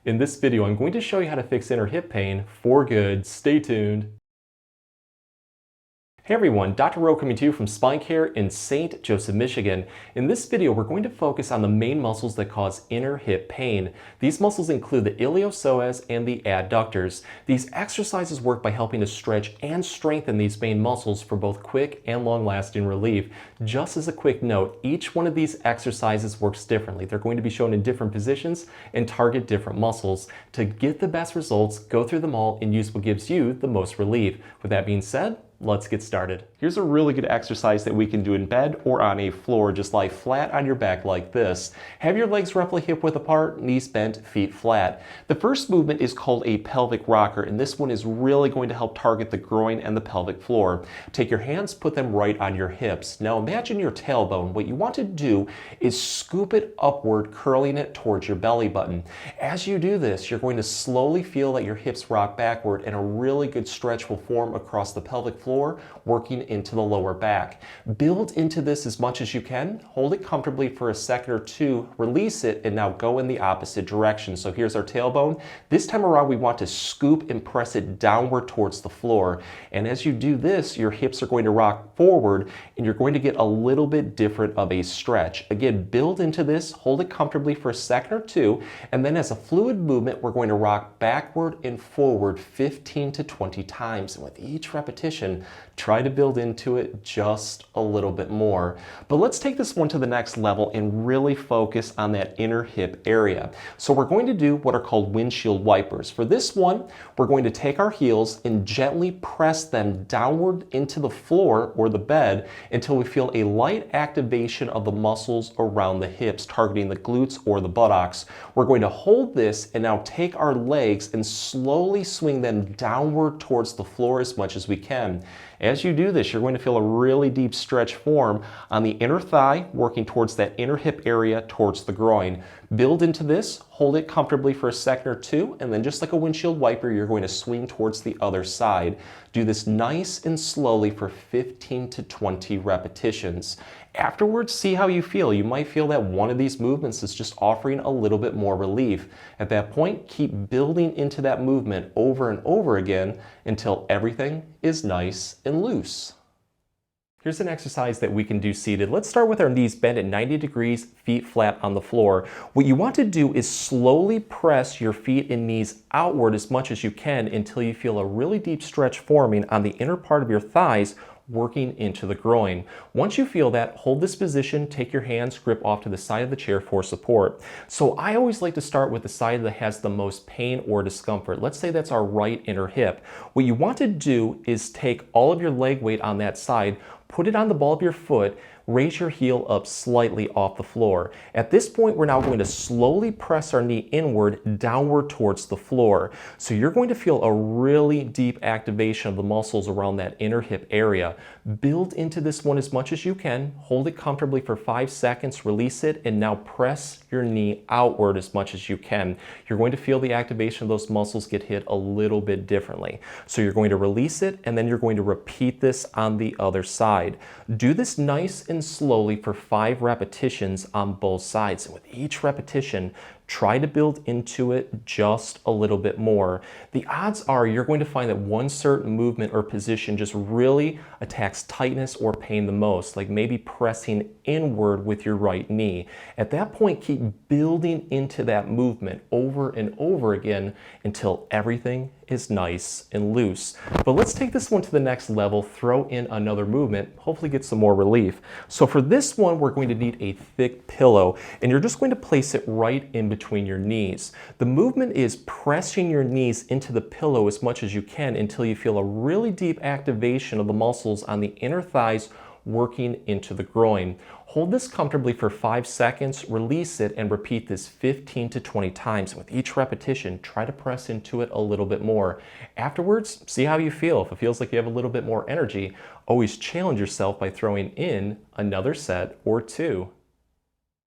In this video, I'm going to show you how to fix inner hip pain for good. Stay tuned. Hey everyone, Dr. Rowe coming to you from SpineCare in St. Joseph, Michigan. In this video, we're going to focus on the main muscles that cause inner hip pain. These muscles include the iliopsoas and the adductors. These exercises work by helping to stretch and strengthen these main muscles for both quick and long-lasting relief. Just as a quick note, each one of these exercises works differently. They're going to be shown in different positions and target different muscles. To get the best results, go through them all and use what gives you the most relief. With that being said, let's get started. Here's a really good exercise that we can do in bed or on a floor. Just lie flat on your back like this. Have your legs roughly hip width apart, knees bent, feet flat. The first movement is called a pelvic rocker, and this one is really going to help target the groin and the pelvic floor. Take your hands, put them right on your hips. Now imagine your tailbone. What you want to do is scoop it upward, curling it towards your belly button. As you do this, you're going to slowly feel that your hips rock backward and a really good stretch will form across the pelvic floor, working into the lower back. Build into this as much as you can. Hold it comfortably for a second or two, release it, and now go in the opposite direction. So here's our tailbone. This time around, we want to scoop and press it downward towards the floor. And as you do this, your hips are going to rock forward and you're going to get a little bit different of a stretch. Again, build into this, hold it comfortably for a second or two, and then as a fluid movement, we're going to rock backward and forward 15 to 20 times. And with each repetition, try to build into it just a little bit more. But let's take this one to the next level and really focus on that inner hip area. So we're going to do what are called windshield wipers. For this one, we're going to take our heels and gently press them downward into the floor or the bed until we feel a light activation of the muscles around the hips, targeting the glutes or the buttocks. We're going to hold this and now take our legs and slowly swing them downward towards the floor as much as we can. As you do this, you're going to feel a really deep stretch form on the inner thigh, working towards that inner hip area towards the groin. Build into this, hold it comfortably for a second or two, and then just like a windshield wiper, you're going to swing towards the other side. Do this nice and slowly for 15 to 20 repetitions. Afterwards, see how you feel. You might feel that one of these movements is just offering a little bit more relief. At that point, keep building into that movement over and over again until everything is nice and loose. Here's an exercise that we can do seated. Let's start with our knees bent at 90 degrees, feet flat on the floor. What you want to do is slowly press your feet and knees outward as much as you can until you feel a really deep stretch forming on the inner part of your thighs, working into the groin. Once you feel that, hold this position, take your hands, grip off to the side of the chair for support. So I always like to start with the side that has the most pain or discomfort. Let's say that's our right inner hip. What you want to do is take all of your leg weight on that side, put it on the ball of your foot, raise your heel up slightly off the floor. At this point, we're now going to slowly press our knee inward, downward towards the floor. So you're going to feel a really deep activation of the muscles around that inner hip area. Build into this one as much as you can. Hold it comfortably for 5 seconds, release it, and now press your knee outward as much as you can. You're going to feel the activation of those muscles get hit a little bit differently. So you're going to release it, and then you're going to repeat this on the other side. Do this nice and slowly for 5 repetitions on both sides. And with each repetition, try to build into it just a little bit more. The odds are you're going to find that one certain movement or position just really attacks tightness or pain the most, like maybe pressing inward with your right knee. At that point, keep building into that movement over and over again until everything is nice and loose. But let's take this one to the next level, throw in another movement, hopefully get some more relief. So for this one, we're going to need a thick pillow, and you're just going to place it right in between your knees. The movement is pressing your knees into the pillow as much as you can until you feel a really deep activation of the muscles on the inner thighs working into the groin. Hold this comfortably for 5 seconds, release it, and repeat this 15 to 20 times. With each repetition, try to press into it a little bit more. Afterwards, see how you feel. If it feels like you have a little bit more energy, always challenge yourself by throwing in another set or 2.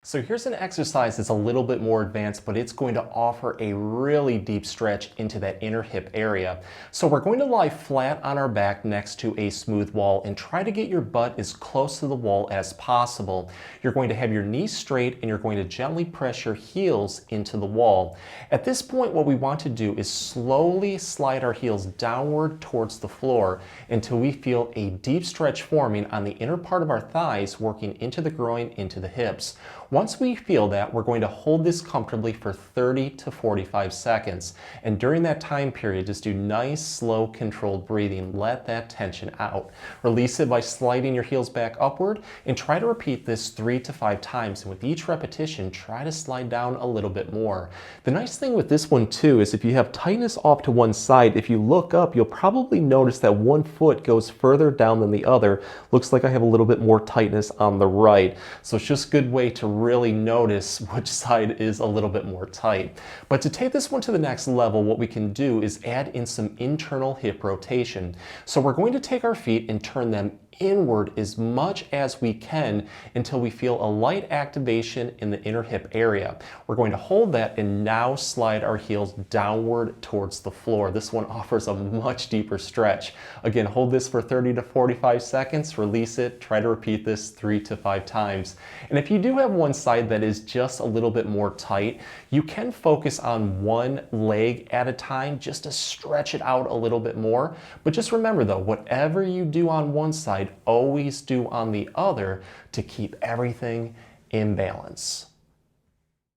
So here's an exercise that's a little bit more advanced, but it's going to offer a really deep stretch into that inner hip area. So we're going to lie flat on our back next to a smooth wall and try to get your butt as close to the wall as possible. You're going to have your knees straight and you're going to gently press your heels into the wall. At this point, what we want to do is slowly slide our heels downward towards the floor until we feel a deep stretch forming on the inner part of our thighs, working into the groin, into the hips. Once we feel that, we're going to hold this comfortably for 30 to 45 seconds. And during that time period, just do nice, slow, controlled breathing. Let that tension out. Release it by sliding your heels back upward and try to repeat this 3 to 5 times. And with each repetition, try to slide down a little bit more. The nice thing with this one too is if you have tightness off to one side, if you look up, you'll probably notice that one foot goes further down than the other. Looks like I have a little bit more tightness on the right. So it's just a good way to really notice which side is a little bit more tight. But to take this one to the next level, what we can do is add in some internal hip rotation. So we're going to take our feet and turn them inward as much as we can until we feel a light activation in the inner hip area. We're going to hold that and now slide our heels downward towards the floor. This one offers a much deeper stretch. Again, hold this for 30 to 45 seconds, release it, try to repeat this 3 to 5 times. And if you do have one side that is just a little bit more tight, you can focus on one leg at a time just to stretch it out a little bit more. But just remember though, whatever you do on one side, always do on the other to keep everything in balance.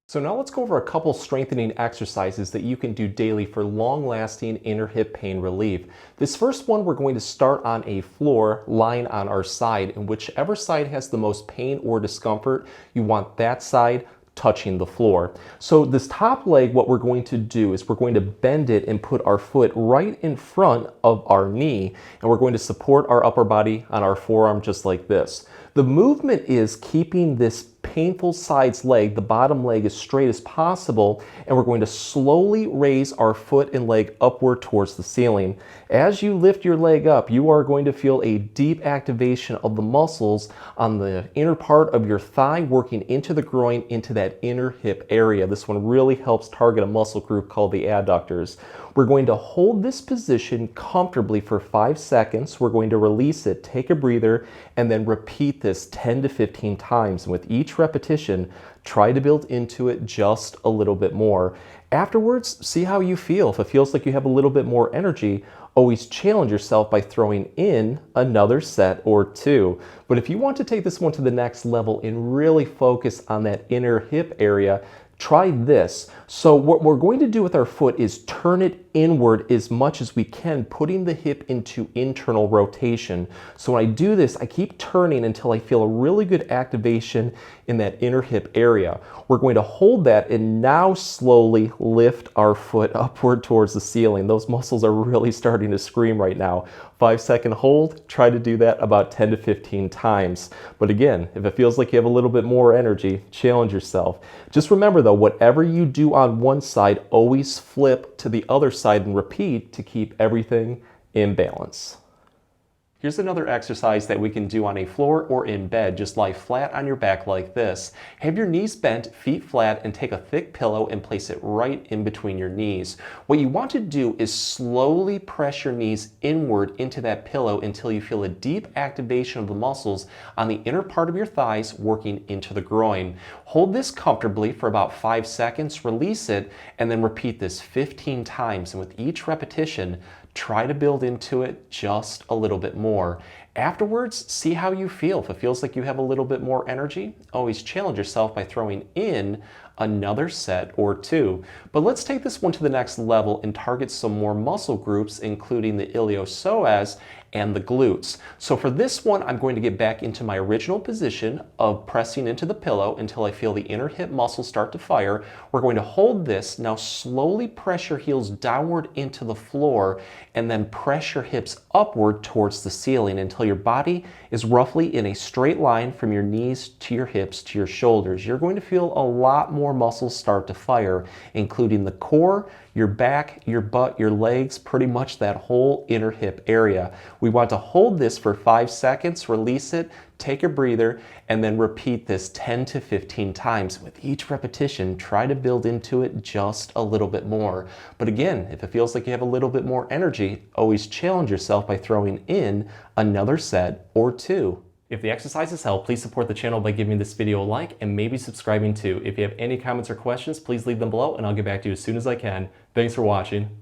So now let's go over a couple strengthening exercises that you can do daily for long-lasting inner hip pain relief. This first one, we're going to start on a floor lying on our side, and whichever side has the most pain or discomfort, you want that side touching the floor. So this top leg, what we're going to do is we're going to bend it and put our foot right in front of our knee, and we're going to support our upper body on our forearm just like this. The movement is keeping this painful side's leg, the bottom leg, as straight as possible, and we're going to slowly raise our foot and leg upward towards the ceiling. As you lift your leg up, you are going to feel a deep activation of the muscles on the inner part of your thigh, working into the groin, into that inner hip area. This one really helps target a muscle group called the adductors. We're going to hold this position comfortably for 5 seconds. We're going to release it, take a breather, and then repeat this 10 to 15 times. And with each repetition, try to build into it just a little bit more. Afterwards, see how you feel. If it feels like you have a little bit more energy, always challenge yourself by throwing in another set or two. But if you want to take this one to the next level and really focus on that inner hip area, try this. So what we're going to do with our foot is turn it inward as much as we can, putting the hip into internal rotation. So when I do this, I keep turning until I feel a really good activation in that inner hip area. We're going to hold that and now slowly lift our foot upward towards the ceiling. Those muscles are really starting to scream right now. 5-second hold, try to do that about 10 to 15 times. But again, if it feels like you have a little bit more energy, challenge yourself. Just remember though, whatever you do on one side, always flip to the other side and repeat to keep everything in balance. Here's another exercise that we can do on a floor or in bed. Just lie flat on your back like this. Have your knees bent, feet flat, and take a thick pillow and place it right in between your knees. What you want to do is slowly press your knees inward into that pillow until you feel a deep activation of the muscles on the inner part of your thighs working into the groin. Hold this comfortably for about 5 seconds, release it, and then repeat this 15 times. And with each repetition, try to build into it just a little bit more. Afterwards, see how you feel. If it feels like you have a little bit more energy, always challenge yourself by throwing in another set or two. But let's take this one to the next level and target some more muscle groups, including the iliopsoas and the glutes. So for this one, I'm going to get back into my original position of pressing into the pillow until I feel the inner hip muscles start to fire. We're going to hold this. Now slowly press your heels downward into the floor and then press your hips upward towards the ceiling until your body is roughly in a straight line from your knees to your hips to your shoulders. You're going to feel a lot more muscles start to fire, including the core, your back, your butt, your legs, pretty much that whole inner hip area. We want to hold this for 5 seconds, release it, Take a breather and then repeat this 10 to 15 times. With each repetition, try to build into it just a little bit more. But again, if it feels like you have a little bit more energy, always challenge yourself by throwing in another set or two. If the exercises help, please support the channel by giving this video a like and maybe subscribing too. If you have any comments or questions, please leave them below and I'll get back to you as soon as I can. Thanks for watching.